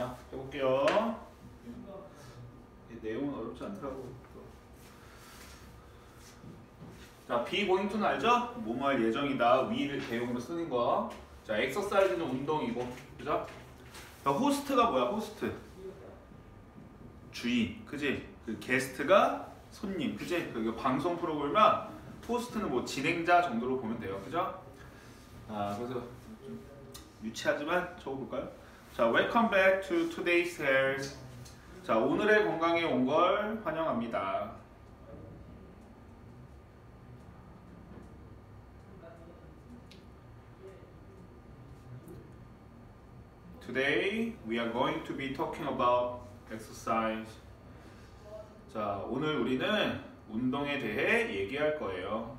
자, 해볼게요. 이 내용은 어렵지 않더라고. 자, be going to는 알죠? 뭐뭐 할 예정이다. will을 대용으로 쓰는 거. 자, exercise는 운동이고, 그죠? 자, 호스트가 뭐야? 호스트. 주인, 그지? 그 게스트가 손님, 그지? 그 방송 프로그램이나 호스트는 뭐 진행자 정도로 보면 돼요, 그죠? 아, 그래서 좀 유치하지만 적어볼까요? 자, welcome back to today's health. 자, 오늘의 건강에 온 걸 환영합니다. Today we are going to be talking about exercise. 자, 오늘 우리는 운동에 대해 얘기할 거예요.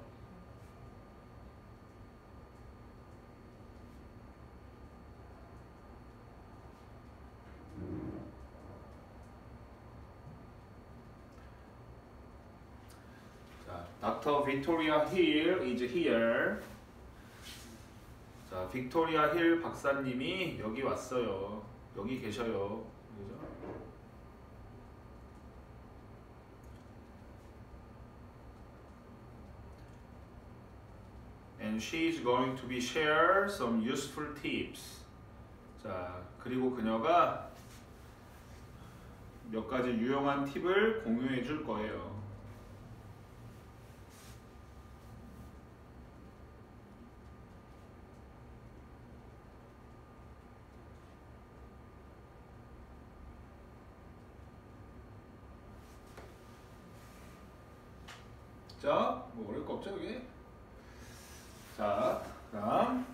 자, Dr. Victoria Hill is here. 자, 빅토리아 힐 박사님이 여기 왔어요. 여기 계셔요. 그죠? And she is going to be share some useful tips. 자, 그리고 그녀가 몇 가지 유용한 팁을 공유해 줄 거예요. 자, 뭐 어려울 거 없죠, 여기? 자, 그다음.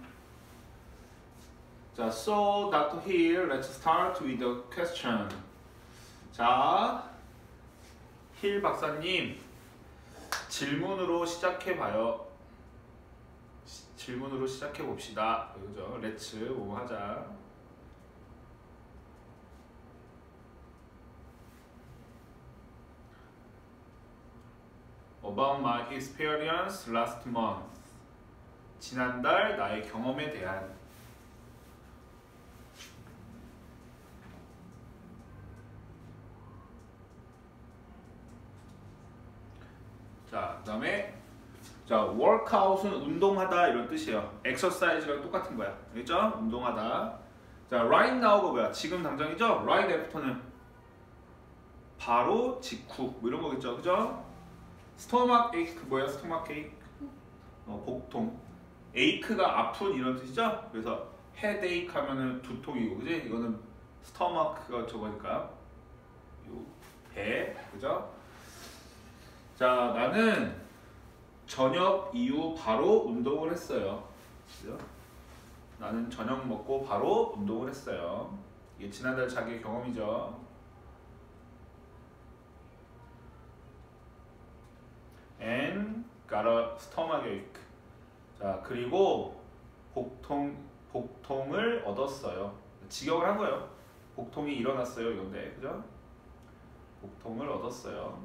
자, so Dr. Hill, let's start with the question. 자, 힐 박사님, 질문으로 시작해 봐요. 질문으로 시작해 봅시다. 그죠? Let's 뭐 하자. About my experience last month. 지난달 나의 경험에 대한. 자, 그다음에 자, workout은 운동하다 이런 뜻이에요. exercise랑 똑같은 거야. 알겠죠? 운동하다. 자, right now가 뭐야? 지금 당장이죠? right after는 바로 직후 뭐 이런 거겠죠, 그죠? 스토막 에이크 뭐야? 스토막 에이크 복통. 에이크가 아픈 이런 뜻이죠? 그래서 헤드에이크 하면은 두통이고, 그지? 이거는 스토마크가 저거니까 요 배, 그죠? 자, 나는 저녁 이후 바로 운동을 했어요. 그죠? 나는 저녁 먹고 바로 운동을 했어요. 이게 지난달 자기의 경험이죠. And got a stomachache. 자, 그리고 복통을 얻었어요. 직역을 한 거예요. 복통이 일어났어요, 이건데, 그죠? 복통을 얻었어요.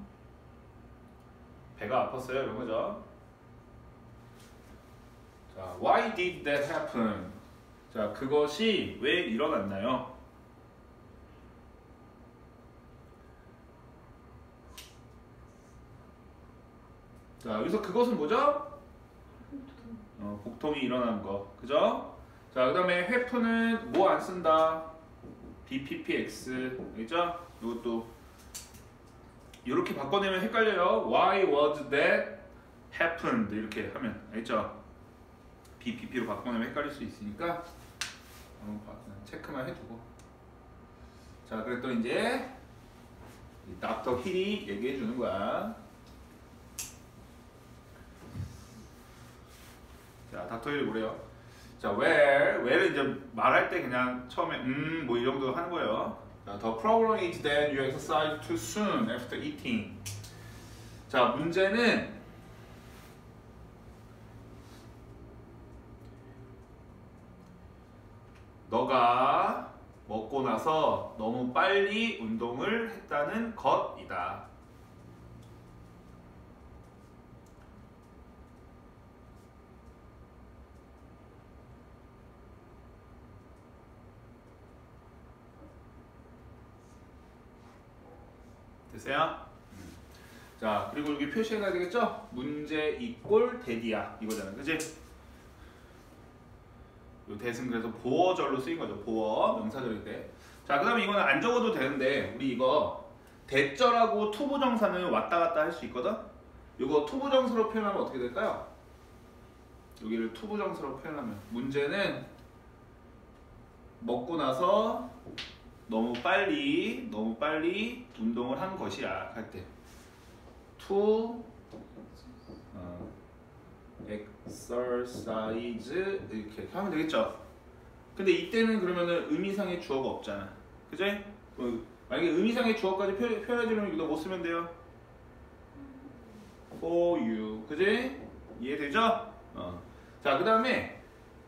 배가 아팠어요, 이런 거죠. 자, why did that happen? 자, 그것이 왜 일어났나요? 자, 여기서 그것은 뭐죠? 복통이 일어난 거, 그죠? 자, 그 다음에 happen은 뭐 안 쓴다? BPPX, 알겠죠? 이것도 이렇게 바꿔내면 헷갈려요. Why was that happened? 이렇게 하면, 알겠죠? BPP로 바꿔내면 헷갈릴 수 있으니까 체크만 해두고. 자, 그랬더니 이제 닥터 힐이 얘기해 주는 거야. 자, 닥터 힐이 뭐래요? 자, where를 이제 말할 때 그냥 처음에 뭐 이 정도 하는 거예요. 자, the problem is that you exercise too soon after eating. 자, 문제는 너가 먹고 나서 너무 빨리 운동을 했다는 것이다. 됐어요? 자, 그리고 여기 표시해놔야 되겠죠? 문제 이꼴 대디야 이거잖아, 그지? 요 대승 그래서 보어절로 쓰인 거죠. 보어 명사절인데. 자, 그다음에 이거는 안 적어도 되는데 우리 이거 대절하고 투부정사는 왔다 갔다 할 수 있거든. 이거 투부정사로 표현하면 어떻게 될까요? 여기를 투부정사로 표현하면 문제는 먹고 나서 너무 빨리 운동을 한 것이야 할 때 to exercise 이렇게 하면 되겠죠. 근데 이때는 그러면은 의미상의 주어가 없잖아, 그지? 만약에 의미상의 주어까지 표현해주려면 이거 못 쓰면 돼요. for you, 그지? 이해되죠? 자, 그 다음에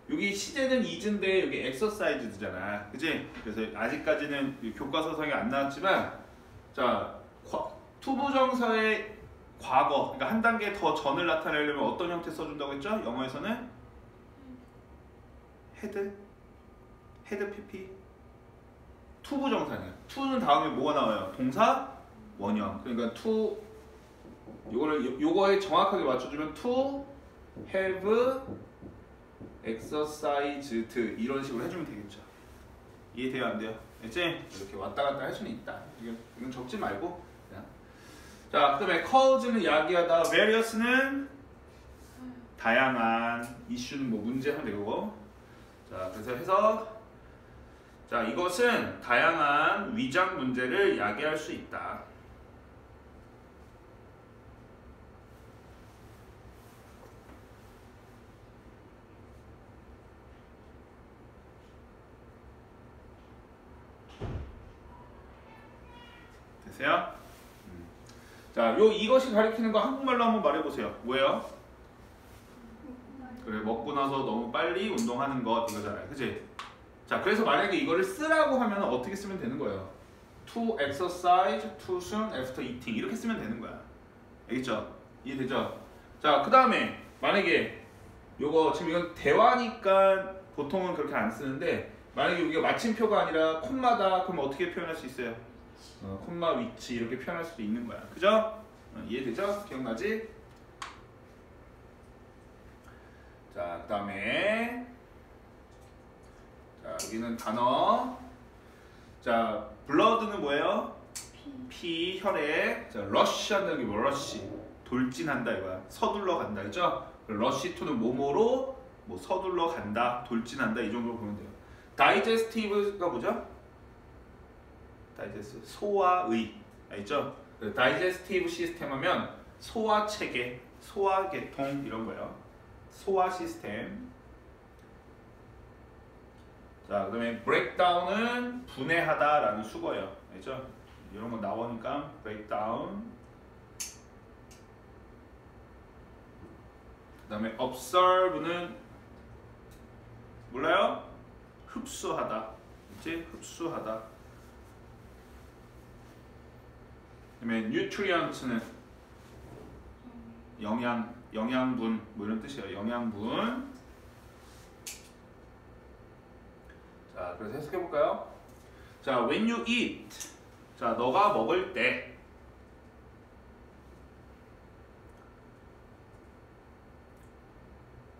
여기 시제는 is인데 여기 exercise잖아, 그지? 그래서 아직까지는 교과서상에 안 나왔지만, 자, 투부정사의 과거, 그러니까 한 단계 더 전을 나타내려면 어떤 형태 써준다고 했죠? 영어에서는 had pp. 투부정사냐? to는 다음에 뭐가 나와요? 동사 원형. 그러니까 to 요거에 정확하게 맞춰주면 to have exercised 이런 식으로 해주면 되겠죠. 이해돼요, 안 돼요? 알지? 이렇게 왔다 갔다 할 수는 있다. 이건 적지 말고. 그냥. 자, 그다음에 cause는 야기하다, various는 다양한, issue는 뭐 문제 하면 되고. 자, 그래서 해서 자, 이것은 다양한 위장 문제를 야기할 수 있다. 됐어요? 자, 이것이 가리키는 거 한국말로 한번 말해보세요. 뭐예요? 그래, 먹고 나서 너무 빨리 운동하는 것 이거잖아요, 그치? 자, 그래서 만약에 이거를 쓰라고 하면 어떻게 쓰면 되는 거예요? To exercise too soon after eating 이렇게 쓰면 되는 거야. 알겠죠? 이해되죠? 자, 그 다음에 만약에 요거 지금 이건 대화니까 보통은 그렇게 안 쓰는데, 만약에 여기가 마침표가 아니라 콤마다, 그럼 어떻게 표현할 수 있어요? 콤마 위치 이렇게 표현할 수도 있는 거야. 그죠? 이해되죠? 기억나지? 자, 그 다음에 자, 여기는 단어. 자, blood는 뭐예요? 피, 혈액. 자, rush 한다는 게 뭐? rush. 돌진한다 이거야. 서둘러 간다, 그죠? rush to는 뭐뭐로 뭐 서둘러 간다, 돌진한다 이 정도로 보면 돼요. digestive가 뭐죠? 다이제스트, 소화의, 알죠? 다이제스티브 시스템 하면 소화 체계, 소화 계통 이런 거예요. 소화 시스템. 자, 그다음에 breakdown은 분해하다라는 수거예요, 알죠? 이런 거 나오니까 breakdown. 그다음에 observe는 몰라요? 흡수하다, 그렇지? 흡수하다. 그다음에 nutrients는 영양분 뭐 이런 뜻이에요. 영양분. 자, 그래서 해석해 볼까요? 자, when you eat. 자, 너가 먹을 때.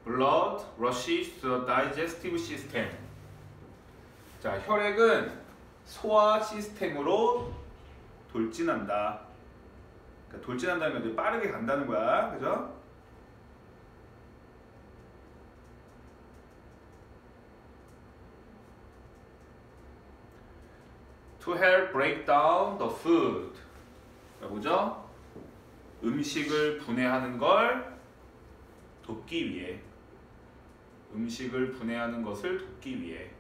blood rushes to the digestive system. 자, 혈액은 소화 시스템으로 돌진한다. 그러니까 돌진한다는 건 빠르게 간다는 거야, 그죠? To help break down the food. 뭐죠? 음식을 분해하는 걸 돕기 위해. 음식을 분해하는 것을 돕기 위해.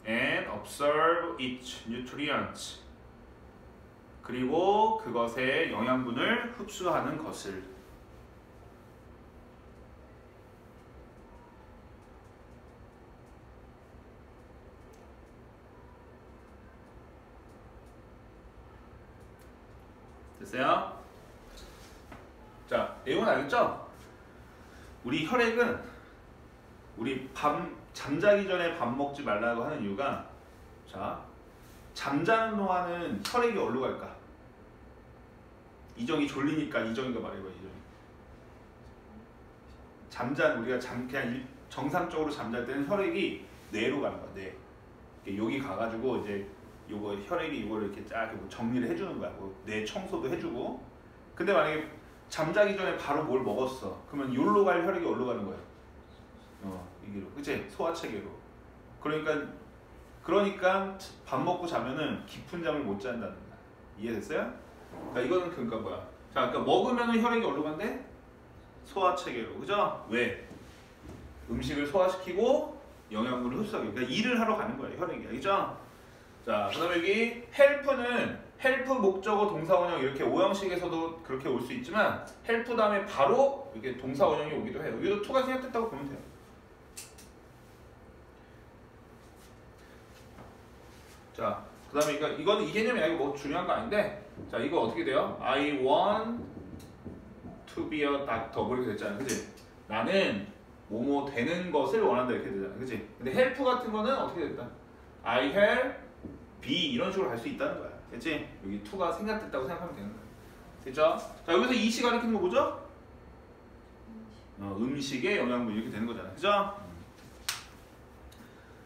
And observe its nutrients. 그리고 그것의 영양분을 흡수하는 것을. 됐어요? 자, 내용은 알겠죠? 우리 혈액은 우리 잠자기 전에 밥 먹지 말라고 하는 이유가 자 잠자는 동안은 혈액이 어디로 갈까? 이정이 졸리니까 이정이가 말해봐 이정이. 우리가 그냥 정상적으로 잠잘 때는 혈액이 뇌로 가는 거야 뇌. 여기 가가지고 이제 요거 혈액이 이거를 이렇게 쫙 정리를 해주는 거야. 뇌 청소도 해주고. 근데 만약에 잠자기 전에 바로 뭘 먹었어. 그러면 요로 갈 혈액이 어디로 가는 거야? 이기로, 그치? 소화체계로. 그러니까 밥 먹고 자면은 깊은 잠을 못 잔다는 거야. 이해됐어요? 그러니까 이거는 그러니까 뭐야? 자, 그러니까 먹으면은 혈액이 어디로 간대? 소화체계로, 그죠? 왜? 음식을 소화시키고 영양분을 흡수하기. 그러니까 일을 하러 가는 거예요, 혈액이, 알겠죠? 자, 그다음에 여기 헬프 목적어 동사원형 이렇게 오형식에서도 그렇게 올 수 있지만 헬프 다음에 바로 이렇게 동사원형이 오기도 해요. 여기도 to가 생략됐다고 보면 돼요. 자, 그다음에 이거는 이 개념이 아니고 뭐 중요한 거 아닌데, 자 이거 어떻게 돼요? I want to be a doctor 그렇게 됐잖아요, 그지? 나는 뭐뭐 되는 것을 원한다 이렇게 되잖아, 그지? 근데 help 같은 거는 어떻게 됐다? I have be 이런 식으로 갈 수 있다는 거야, 그치? 여기 to가 생략됐다고 생각하면 되는 거야, 됐죠? 자 여기서 이시 가리키는 거 뭐죠? 음식의 영양분 이렇게 되는 거잖아, 그죠?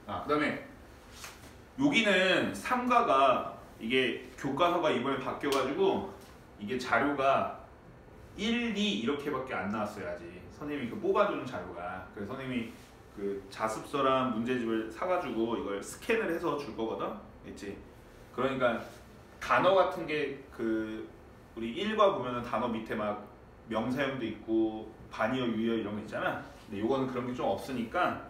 그다음에 여기는 3가가 이게 교과서가 이번에 바뀌어가지고 이게 자료가 1, 2 이렇게밖에 안 나왔어요 아직. 선생님이 그 뽑아주는 자료가. 그래서 선생님이 그 자습서랑 문제집을 사가지고 이걸 스캔을 해서 줄 거거든, 그치? 그러니까 단어 같은 게 우리 1과 보면은 단어 밑에 막 명사형도 있고 반의어, 유의어 이런 거 있잖아. 근데 요거는 그런 게 좀 없으니까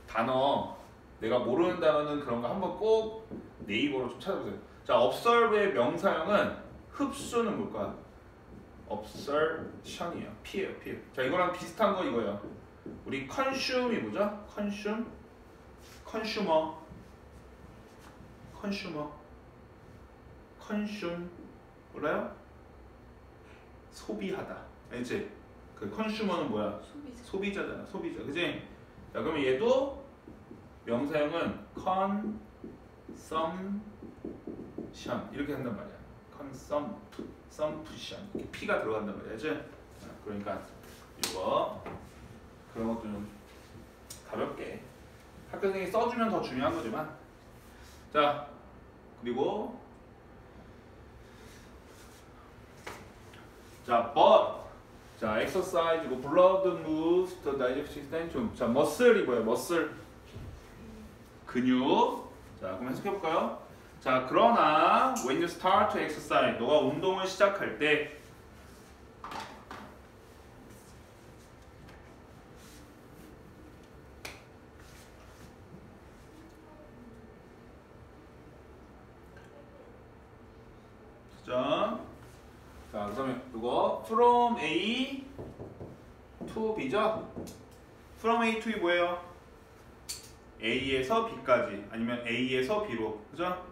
단어 내가 모르는 단어는 그런 거 한번 꼭 네이버로 좀 찾아보세요. 자, observe의 명사형은 흡수는 뭘까? observation이에요. 피해요, 피해. 자, 이거랑 비슷한 거 이거예요. 우리 consume이 뭐죠? consumer. consume 몰라요? 소비하다. 알지? 그 consumer는 뭐야? 소비자잖아, 소비자. 그지? 자, 그러면 얘도 명사형은 consumption 이렇게 한단 말이야. consumption 이렇게 P가 들어간단 말이야, 그치? 그러니까 이거 그런 것도 좀 가볍게 학교 선생님이 써주면 더 중요한 거지만. 자, 그리고 자, but 자, exercise, blood moves the digestive system. 자, muscle이 뭐야? muscle 근육. 자, 그럼 해석해볼까요? 자, 그러나 when you start to exercise, 너가 운동을 시작할 때 자, 그다음에 이거 from A to B죠? from A to B 뭐예요? A에서 B까지 아니면 A에서 B로, 그죠?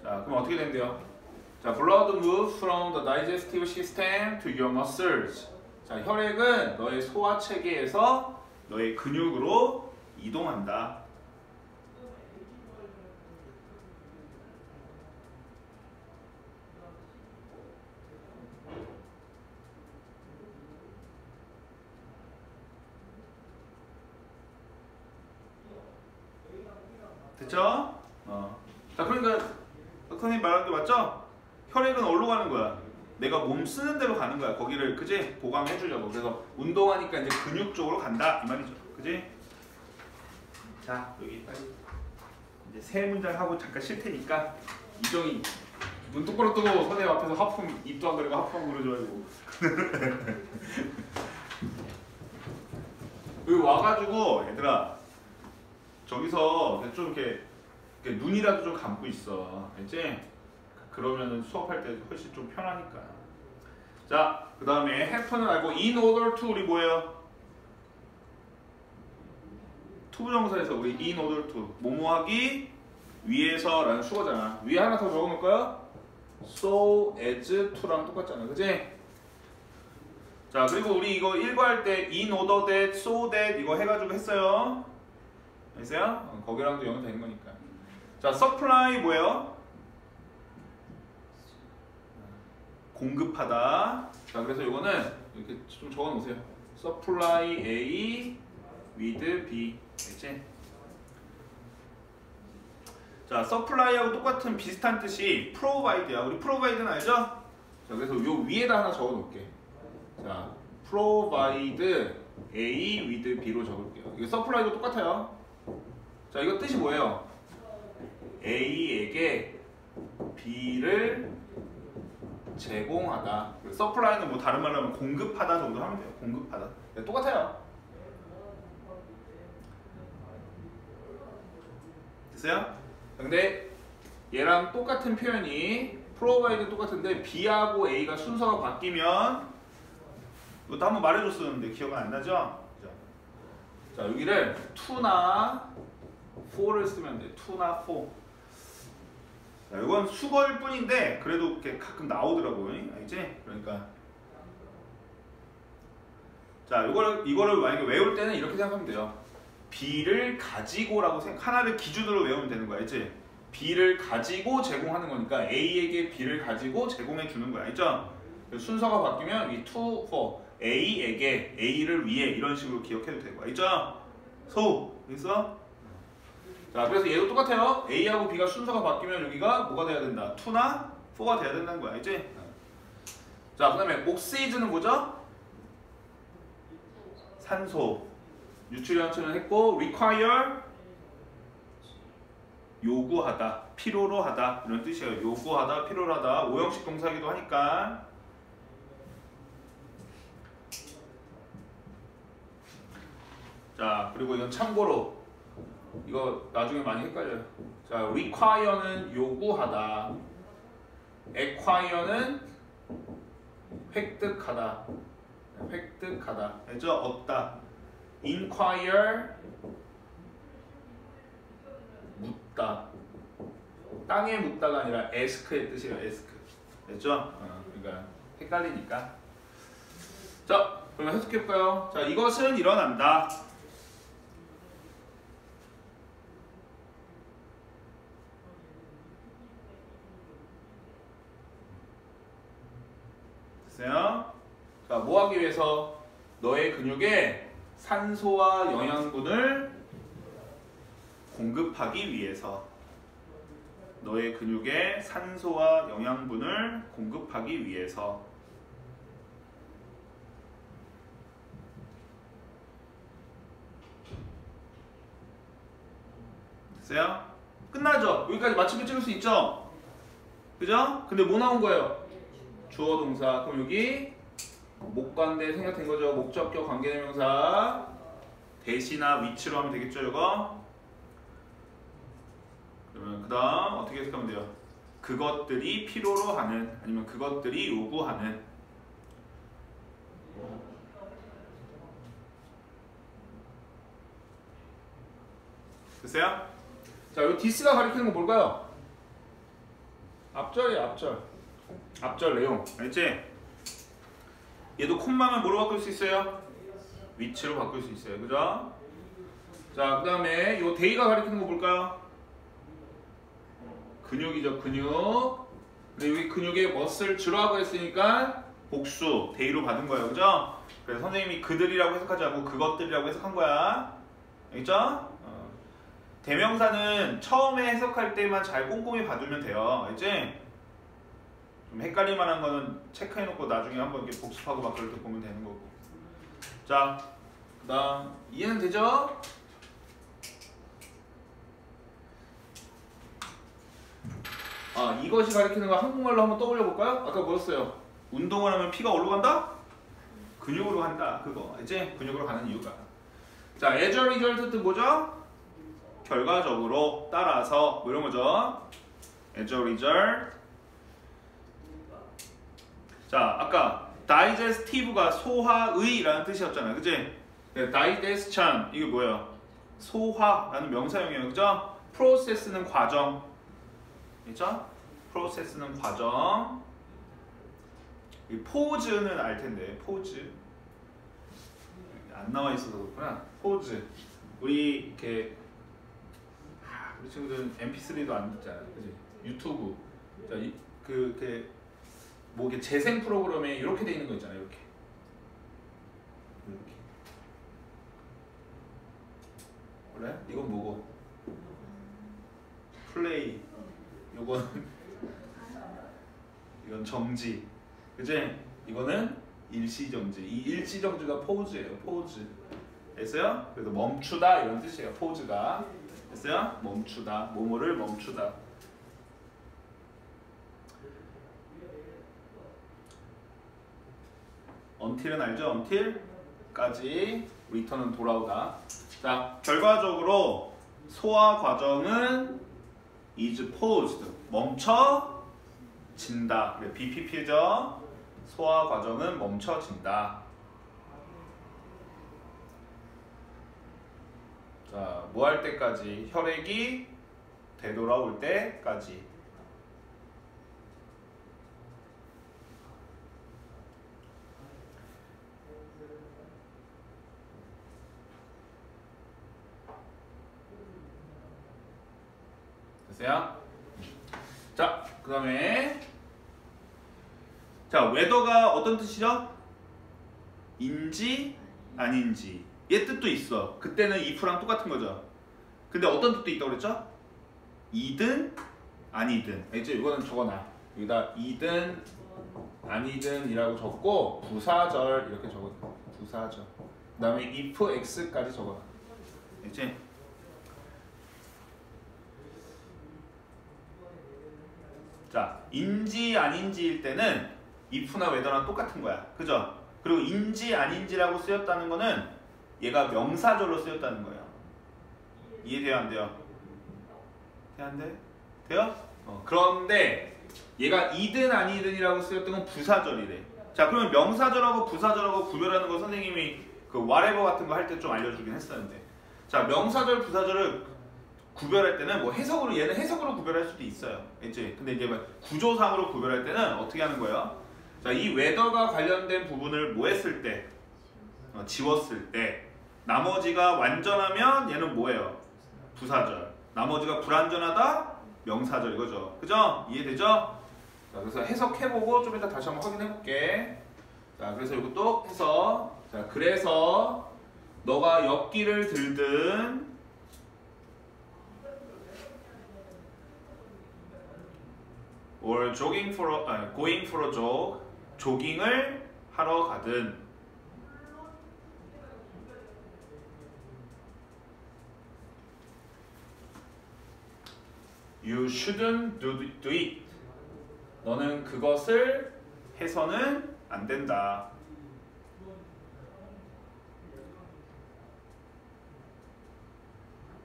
자, 그럼 어떻게 된대요? 자, blood moves from the digestive system to your muscles. 자, 혈액은 너의 소화 체계에서 너의 근육으로 이동한다. 됐죠? 자, 그러니까 선생님 말하는 게 맞죠? 혈액은 어디로 가는 거야? 내가 몸 쓰는 대로 가는 거야. 거기를, 그지? 보강해 주려고. 그래서 운동하니까 이제 근육 쪽으로 간다 이 말이죠, 그지? 자, 여기 빨리 이제 세 문장 하고 잠깐 쉴 테니까 이정이 눈 똑바로 뜨고 선생님 앞에서 하품, 입도 안 가리고 하품 그러지 말고. 여기 와가지고 얘들아 저기서 좀 이렇게 눈이라도 좀 감고 있어, 알지? 그러면은 수업할 때 훨씬 좀 편하니까. 자, 그 다음에 have는 알고 in order to 우리 뭐예요? to 부정사에서 우리 in order to 뭐뭐하기 위해서라는 수거잖아. 위에 하나 더 적어놓을까요? so as to랑 똑같잖아, 그지? 자, 그리고 우리 이거 일과할 때 in order that, so that 이거 해가지고 했어요. 알겠어요? 거기랑도 연결되는 거니까. 자, supply 뭐예요? 공급하다. 자, 그래서 이거는 이렇게 좀 적어 놓으세요. supply A with B. 알겠지? 자, supply하고 똑같은 비슷한 뜻이 provide야. 우리 provide는 알죠? 자, 그래서 요 위에다 하나 적어 놓을게. 자, provide A with B로 적을게요. 이거 supply도 똑같아요. 자, 이거 뜻이 뭐예요? A에게 B를 제공하다. supply는 뭐 다른 말로 하면 공급하다 정도 하면 돼요. 공급하다. 똑같아요. 됐어요? 근데 얘랑 똑같은 표현이 provide 똑같은데 B하고 A가 순서가 바뀌면 이것도 한번 말해줬었는데 기억은 안 나죠? 자, 여기를 to나 for를 쓰면 돼. to나 for. 자, 이건 수거일 뿐인데 그래도 이렇게 가끔 나오더라고요. 알지? 그러니까 자, 이거를 만약에 외울 때는 이렇게 생각하면 돼요. B를 가지고라고 하나를 기준으로 외우면 되는 거야. 알지? B를 가지고 제공하는 거니까 A에게 B를 가지고 제공해 주는 거야. 알죠? 순서가 바뀌면 이 to, for A에게 A를 위해 이런 식으로 기억해도 되고. 알죠? 있어? 자, 그래서 얘도 똑같아요. A하고 B가 순서가 바뀌면 여기가 뭐가 돼야 된다? to나 for가 돼야 된다는 거야. 알지? 자, 그 다음에 oxygen은 뭐죠? 산소. 뉴트리언트는 했고 require 요구하다, 필요로 하다 이런 뜻이에요. 요구하다, 필요로 하다. 오형식 동사기도 하니까. 자, 그리고 이건 참고로 이거 나중에 많이 헷갈려요. 자, require는 요구하다, acquire는 획득하다. 획득하다. 알죠? 얻다. inquire 묻다. 땅에 묻다가 아니라 ask의 뜻이에요. ask. 됐죠? 그러니까 헷갈리니까. 자, 그러면 해석해볼까요? 자, 이것은 일어난다. 됐어요? 자, 뭐 하기 위해서? 너의 근육에 산소와 영양분을 공급하기 위해서. 너의 근육에 산소와 영양분을 공급하기 위해서. 됐어요? 끝나죠? 여기까지 맞춤표 찍을 수 있죠? 그죠? 근데 뭐 나온 거예요? 주어 동사. 그럼 여기 목관대 생략된 거죠. 목적격 관계대명사 대시나 위치로 하면 되겠죠, 이거? 그러면 그 다음 어떻게 해석하면 돼요? 그것들이 필요로 하는, 아니면 그것들이 요구하는. 됐어요? 자, 이 디스가 가리키는 건 뭘까요? 앞절이에요, 앞절. 앞절 내용. 알지? 얘도 콤마면 뭐로 바꿀 수 있어요? 위치로 바꿀 수 있어요. 그죠? 자, 그 다음에 이 데이가 가리키는 거 볼까요? 근육이죠, 근육. 근데 여기 근육에 머슬 주라고 했으니까 복수, 데이로 받은 거예요. 그죠? 그래서 선생님이 그들이라고 해석하지 않고 그것들이라고 해석한 거야. 알겠죠? 대명사는 처음에 해석할 때만 잘 꼼꼼히 봐두면 돼요. 알지? 좀 헷갈릴 만한 거는 체크해놓고 나중에 한번 이렇게 복습하고 막 그럴 때 보면 되는 거고. 자, 그 다음 이해는 되죠? 아, 이것이 가리키는 거 한국말로 한번 떠올려 볼까요? 아까 뭐였어요? 운동을 하면 피가 어디로 간다? 근육으로 간다. 그거 이제 근육으로 가는 이유가. 자, as a result 뜻 뭐죠? 결과적으로, 따라서 뭐 이런 거죠. as a result. 자, 아까 digestive가 소화의라는 뜻이었잖아요. 그치? digestion 이게 뭐예요? 소화라는 명사형이에요. 그죠? process는 과정. 그죠? process는 과정. 포즈는 알 텐데 포즈 안 나와 있어서 그렇구나. 포즈 우리 이렇게 우리 친구들은 MP3도 안 듣잖아, 그지? 유튜브 뭐 이렇게 재생 프로그램에 이렇게 돼 있는 거 있잖아, 이렇게. 그래? 이건 뭐고? 플레이. 이건 정지. 그지? 이거는 일시정지. 이 일시정지가 포즈예요. 포즈. 됐어요? 그래서 멈추다 이런 뜻이에요. 포즈가. 됐어요? 멈추다. 뭐뭐를 멈추다. until은 알죠? until까지 return은 돌아오다. 자, 결과적으로 소화 과정은 is paused. 멈춰진다. 그래, BPP죠? 소화 과정은 멈춰진다. 자, 뭐 할 때까지? 혈액이 되돌아올 때까지. 됐어요? 자, 그 다음에 자, whether가 어떤 뜻이죠? 인지 아닌지 얘 뜻도 있어. 그때는 if랑 똑같은 거죠. 근데 어떤 뜻도 있다고 그랬죠? 이든 아니든. 알죠? 이거는 적어놔. 여기다 이든 아니든 이라고 적고 부사절 이렇게 적어놔. 부사절. 그 다음에 if x까지 적어놔. 알지? 자, 인지 아닌지일 때는 if나 whether랑 똑같은 거야. 그죠? 그리고 인지 아닌지라고 쓰였다는 거는 얘가 명사절로 쓰였다는 거예요. 이해돼요? 안 돼요? 돼? 안 돼? 돼요? 그런데 얘가 이든 아니든이라고 쓰였던 건 부사절이래. 자, 그러면 명사절하고 부사절하고 구별하는 거 선생님이 그 whatever 같은 거 할 때 좀 알려주긴 했었는데, 자, 명사절, 부사절을 구별할 때는 뭐 해석으로, 얘는 해석으로 구별할 수도 있어요. 알지? 근데 이제 구조상으로 구별할 때는 어떻게 하는 거예요? 자, 이 whether가 관련된 부분을 뭐 했을 때? 지웠을 때. 나머지가 완전하면 얘는 뭐예요? 부사절. 나머지가 불완전하다? 명사절 이거죠. 그죠? 이해되죠? 자, 그래서 해석해보고 좀 이따 다시 한번 확인해볼게. 자, 그래서 이것도 해서, 자, 그래서 너가 엽기를 들든 or going for a jog, 조깅을 하러 가든 You shouldn't do it. 너는 그것을 해서는 안 된다.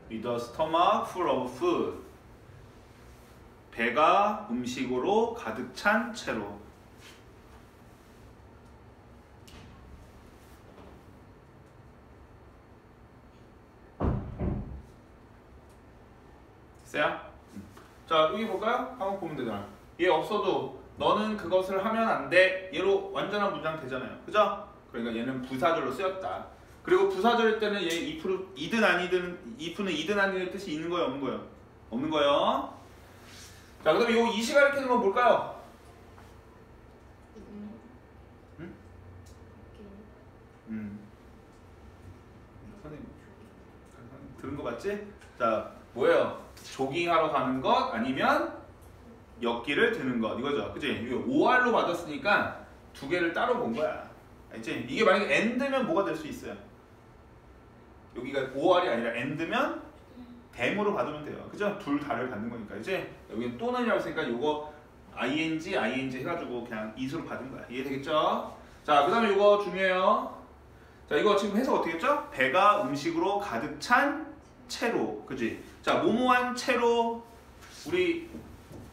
With a stomach full of food. 배가 음식으로 가득 찬 채로. 됐어요? 자, 여기 볼까요? 한번 보면 되잖아. 얘 없어도 너는 그것을 하면 안 돼. 얘로 완전한 문장 되잖아요. 그죠? 그러니까 얘는 부사절로 쓰였다. 그리고 부사절일 때는 얘 이든 아니든, if는 이든 아니든 뜻이 있는 거예요? 없는 거예요? 없는 거예요. 자, 그 다음에 요 이시 가리키는 건 뭘까요? 선생님 들은 거 맞지? 자, 뭐예요? 조깅하러 가는 것 아니면 엽기를 드는 것 이거죠. 그치? 이거 OR로 받았으니까 두 개를 따로 본 거야. 알지? 이게 만약에 AND면 뭐가 될 수 있어요? 여기가 OR이 아니라 AND면 댐으로 받으면 돼요. 그죠? 둘 다를 받는 거니까. 이제 여기 또는이라고 했으니까 요거 ING 해가지고 그냥 이수로 받은 거야. 이해되겠죠? 자, 그 다음에 이거 중요해요. 자, 이거 지금 해석 어떻게 했죠? 배가 음식으로 가득 찬 채로. 그지? 자, 뭐뭐한 채로 우리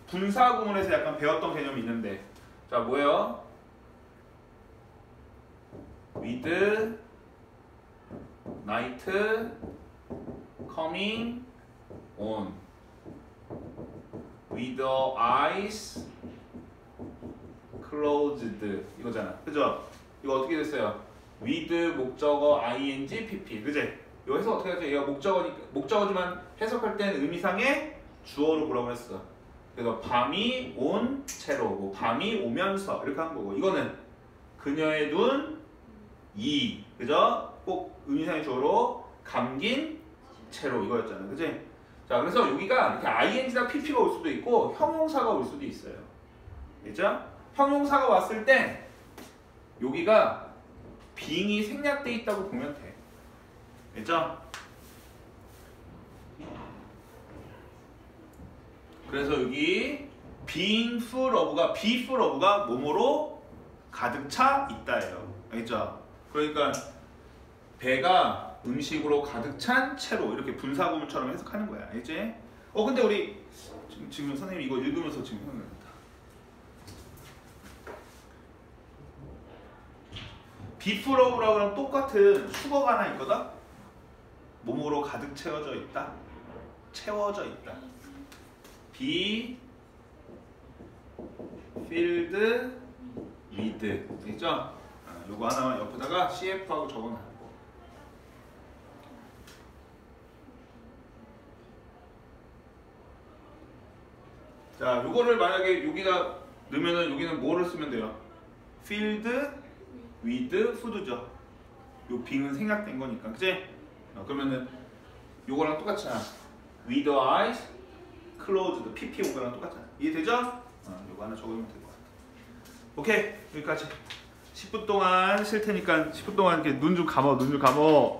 분사구문에서 약간 배웠던 개념이 있는데, 자, 뭐예요? with night coming on with the eyes closed 이거잖아. 그죠? 이거 어떻게 됐어요? with 목적어 ing pp. 그지? 이거 해석 어떻게 하죠? 얘가 목적어지만 해석할 때는 의미상의 주어로 보라고 했어. 그래서 밤이 온 채로, 뭐 밤이 오면서 이렇게 하는 거고, 이거는 그녀의 눈 이, 그죠? 꼭 의미상의 주어로 감긴 채로 이거였잖아. 그지? 자, 그래서 여기가 이렇게 ing나 pp가 올 수도 있고 형용사가 올 수도 있어요. 그죠? 형용사가 왔을 때 여기가 being이 생략돼 있다고 보면 돼. 그죠? 그래서 여기 being full of가 be full of가 뭐뭐로 가득 차 있다예요. 알겠죠? 그러니까 배가 음식으로 가득 찬 채로 이렇게 분사구문처럼 해석하는 거야. 알겠지? 근데 우리 지금 선생님 이거 읽으면서 지금 생각난다. be full of라고 똑같은 수거가 하나 있거든? 뭐뭐로 가득 채워져 있다. 채워져 있다. be filled with. 알겠죠? 요거 하나 옆에다가 CF하고 적어놔. 자, 요거를 만약에 여기다 넣으면은 여기는 뭐를 쓰면 돼요? filled with food죠. 요 being은 생략된 거니까, 그치? 그러면은 요거랑 똑같잖아. with eyes closed, pp 온 거랑 똑같잖아. 이해되죠? 요거 하나 적으면 될 것 같아. 오케이, 여기까지. 10분 동안 쉴 테니까 10분 동안 이렇게 눈 좀 감어.